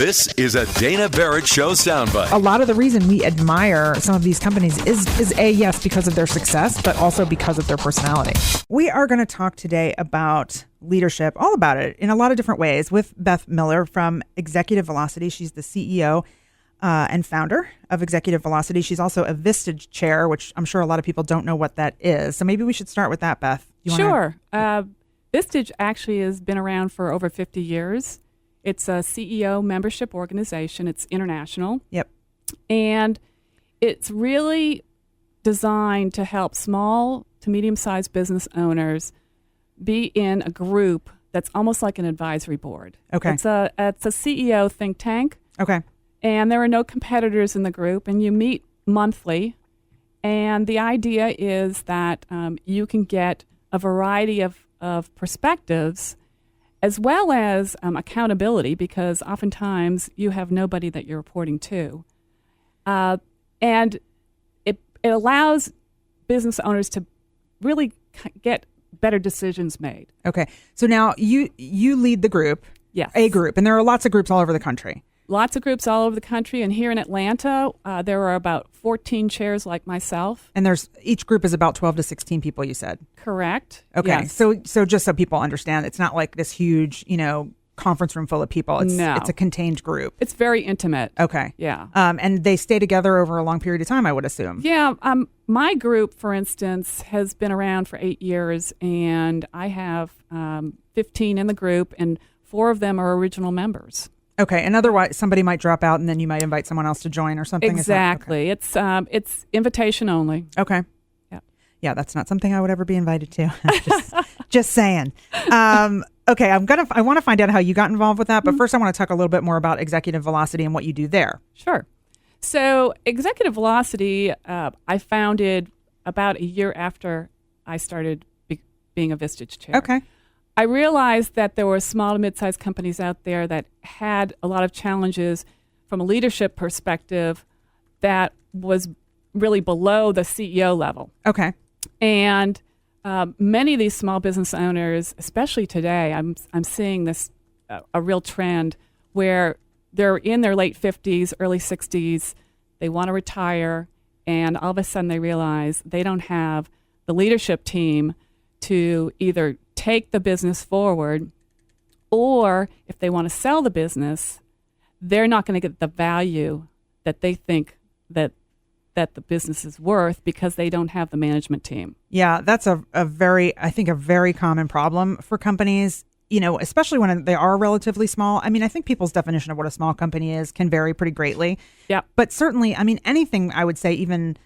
This is a Dana Barrett Show soundbite. A lot of the reason we admire some of these companies is yes, because of their success, but also because of their personality. We are going to talk today about leadership, all about it in a lot of different ways, with Beth Miller from Executive Velocity. She's the CEO and founder of Executive Velocity. She's also a Vistage chair, which I'm sure a lot of people don't know what that is. So maybe we should start with that, Beth. Sure. Vistage actually has been around for over 50 years. It's a CEO membership organization. It's international. Yep. And it's really designed to help small to medium-sized business owners be in a group that's almost like an advisory board. Okay. It's a CEO think tank. Okay. And there are no competitors in the group, and you meet monthly. And the idea is that you can get a variety of perspectives, as well as accountability, because oftentimes you have nobody that you're reporting to. And it allows business owners to really get better decisions made. Okay. So now you lead the group. Yes. A group. And there are lots of groups all over the country. Lots of groups all over the country. And here in Atlanta, there are about 14 chairs like myself. And each group is about 12 to 16 people, you said. Correct. Okay. Yes. So just so people understand, it's not like this huge, conference room full of people. It's a contained group. It's very intimate. Okay. Yeah. And they stay together over a long period of time, I would assume. Yeah. My group, for instance, has been around for 8 years, and I have 15 in the group, and 4 of them are original members. Okay, and otherwise somebody might drop out, and then you might invite someone else to join or something. Exactly. Okay. It's invitation only. Okay. Yeah, that's not something I would ever be invited to. just saying. Okay, I want to find out how you got involved with that, but first I want to talk a little bit more about Executive Velocity and what you do there. Sure. So Executive Velocity, I founded about a year after I started being a Vistage chair. Okay. I realized that there were small to mid-sized companies out there that had a lot of challenges from a leadership perspective that was really below the CEO level. Okay. And many of these small business owners, especially today, I'm seeing this a real trend where they're in their late 50s, early 60s, they want to retire, and all of a sudden they realize they don't have the leadership team to either take the business forward, or if they want to sell the business, they're not going to get the value that they think that the business is worth because they don't have the management team. Yeah, that's a very common problem for companies, especially when they are relatively small. I mean, I think people's definition of what a small company is can vary pretty greatly. Yeah. But certainly, I mean, anything, I would say even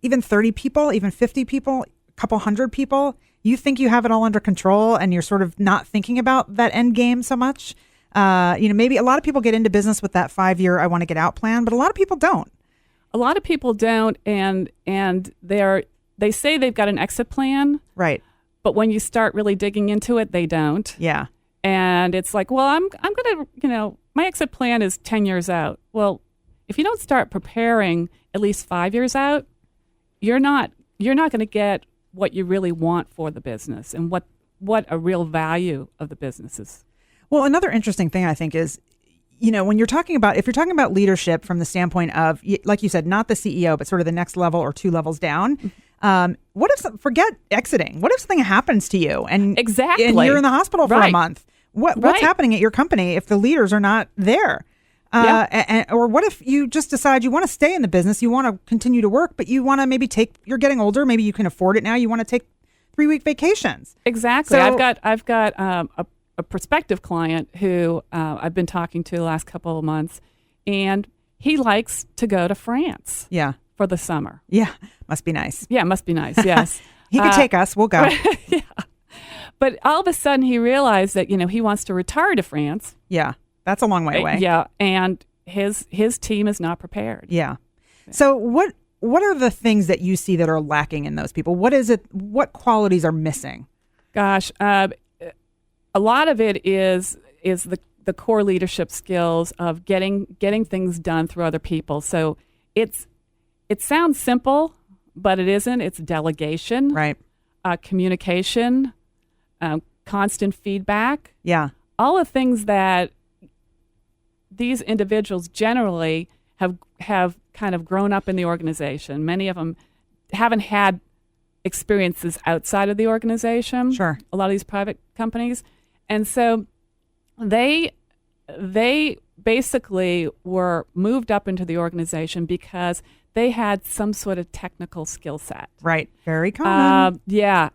30 people, even 50 people, a couple hundred people, you think you have it all under control and you're sort of not thinking about that end game so much. Maybe a lot of people get into business with that 5-year I want to get out plan, but a lot of people don't. A lot of people don't, and they say they've got an exit plan. Right. But when you start really digging into it, they don't. Yeah. And it's like, well, I'm going to, my exit plan is 10 years out. Well, if you don't start preparing at least 5 years out, you're not going to get what you really want for the business and what a real value of the business is. Well, another interesting thing I think is, when if you're talking about leadership from the standpoint of, like you said, not the CEO, but sort of the next level or 2 levels down. What if, forget exiting, what if something happens to you and you're in the hospital for a month? What's happening at your company if the leaders are not there? Or what if you just decide you want to stay in the business, you want to continue to work, but you want to maybe you're getting older, maybe you can afford it now, you want to take 3-week vacations. Exactly. So, I've got a prospective client who I've been talking to the last couple of months, and he likes to go to France. Yeah. For the summer. Yeah. Must be nice. Yeah, must be nice. Yes. He could take us. We'll go. Yeah. But all of a sudden he realized that, he wants to retire to France. Yeah. That's a long way away. Yeah. And his team is not prepared. Yeah. So what are the things that you see that are lacking in those people? What is it? What qualities are missing? Gosh, a lot of it is the core leadership skills of getting things done through other people. So it sounds simple, but it isn't. It's delegation, right? Communication, constant feedback. Yeah. All the things that these individuals generally have kind of grown up in the organization. Many of them haven't had experiences outside of the organization. Sure. A lot of these private companies. And so they basically were moved up into the organization because they had some sort of technical skill set. Right. Very common. Yeah.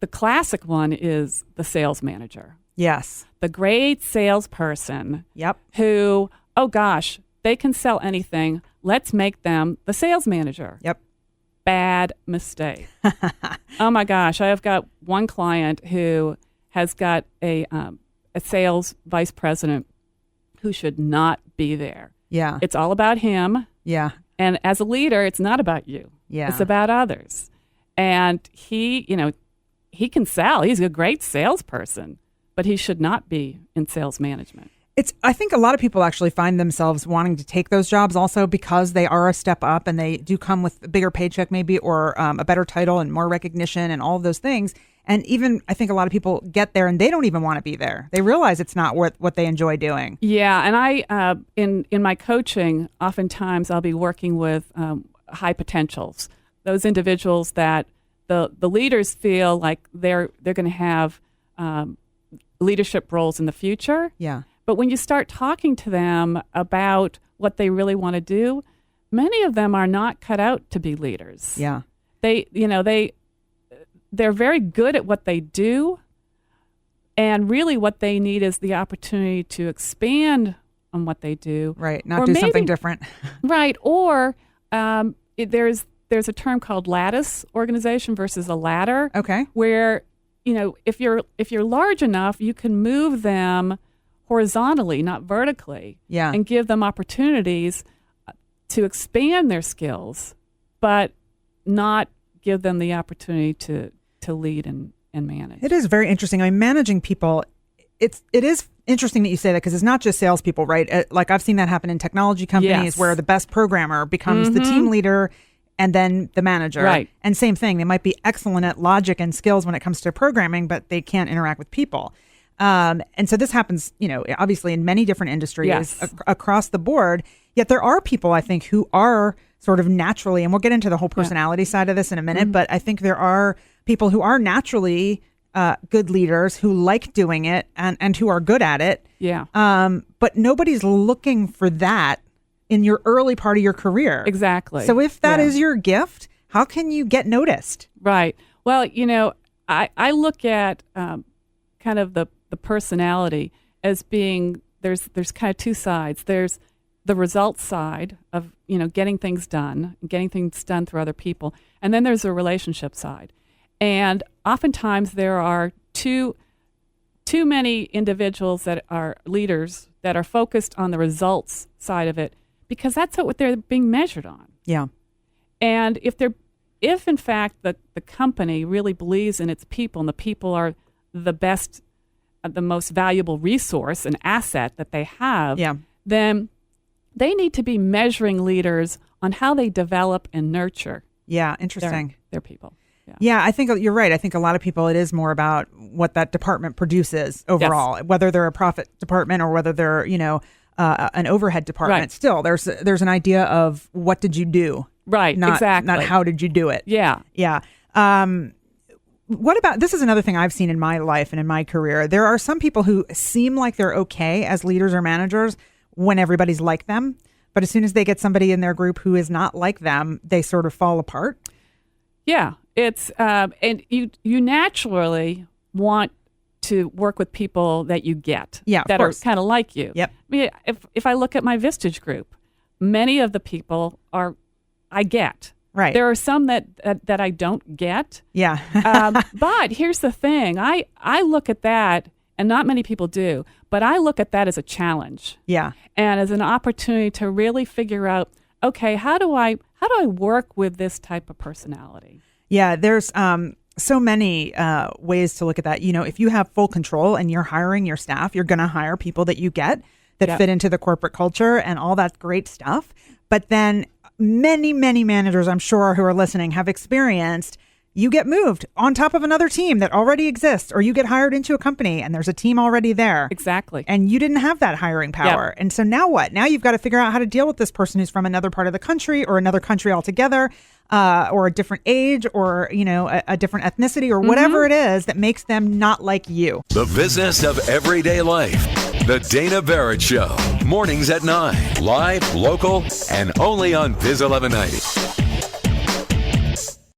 The classic one is the sales manager. Yes. The great salesperson. Yep. Who, oh gosh, they can sell anything. Let's make them the sales manager. Yep. Bad mistake. Oh my gosh, I have got one client who has got a sales vice president who should not be there. Yeah. It's all about him. Yeah. And as a leader, it's not about you. Yeah. It's about others. And he can sell. He's a great salesperson, but he should not be in sales management. I think a lot of people actually find themselves wanting to take those jobs also because they are a step up and they do come with a bigger paycheck maybe or a better title and more recognition and all of those things. And even I think a lot of people get there and they don't even want to be there. They realize it's not worth what they enjoy doing. Yeah, and I in my coaching, oftentimes I'll be working with high potentials, those individuals that the leaders feel like they're going to have leadership roles in the future. Yeah. But when you start talking to them about what they really want to do, many of them are not cut out to be leaders. Yeah. They're very good at what they do, and really what they need is the opportunity to expand on what they do. Right. Not Or do maybe, something different. Right. Or there's a term called lattice organization versus a ladder. Okay. Where, if you're large enough, you can move them horizontally, not vertically, Yeah. and give them opportunities to expand their skills, but not give them the opportunity to lead and manage. It is very interesting. I mean, managing people, it is interesting that you say that because it's not just salespeople, right? Like I've seen that happen in technology companies Yes. where the best programmer becomes the team leader and then the manager. Right. And same thing, they might be excellent at logic and skills when it comes to programming, but they can't interact with people. And so this happens, obviously in many different industries Yes. across the board. Yet there are people, I think, who are sort of naturally, and we'll get into the whole personality side of this in a minute, but I think there are people who are naturally good leaders who like doing it and who are good at it. Yeah. But nobody's looking for that in your early part of your career. Exactly. So if that is your gift, how can you get noticed? Right. Well, I look at kind of the personality as being there's kind of two sides. There's the results side of getting things done through other people, and then there's a relationship side. And oftentimes there are too many individuals that are leaders that are focused on the results side of it because that's what they're being measured on. Yeah. And if in fact the company really believes in its people and the people are the best, the most valuable resource and asset that they have, then they need to be measuring leaders on how they develop and nurture Interesting. their people. Yeah, I think you're right. I think a lot of people, it is more about what that department produces overall, whether they're a profit department or whether they're, an overhead department. Right. Still, there's an idea of what did you do? Right, exactly. Not how did you do it? Yeah. Yeah. What about, this is another thing I've seen in my life and in my career. There are some people who seem like they're okay as leaders or managers when everybody's like them. But as soon as they get somebody in their group who is not like them, they sort of fall apart. Yeah. It's and you naturally want to work with people that you get that are kind of like you. Yep. I mean, if I look at my Vistage group, many of the people I get. Right. There are some that I don't get. Yeah. But here's the thing. I look at that, and not many people do, but I look at that as a challenge. Yeah. And as an opportunity to really figure out, okay, how do I work with this type of personality? Yeah, there's so many ways to look at that. If you have full control and you're hiring your staff, you're going to hire people that you get that fit into the corporate culture and all that great stuff. But then many, many managers, I'm sure, who are listening have experienced you get moved on top of another team that already exists, or you get hired into a company and there's a team already there. Exactly. And you didn't have that hiring power. Yep. And so now what? Now you've got to figure out how to deal with this person who's from another part of the country or another country altogether, or a different age, or, a different ethnicity, or whatever it is that makes them not like you. The business of everyday life. The Dana Barrett Show. Mornings at 9. Live, local, and only on Biz 1190.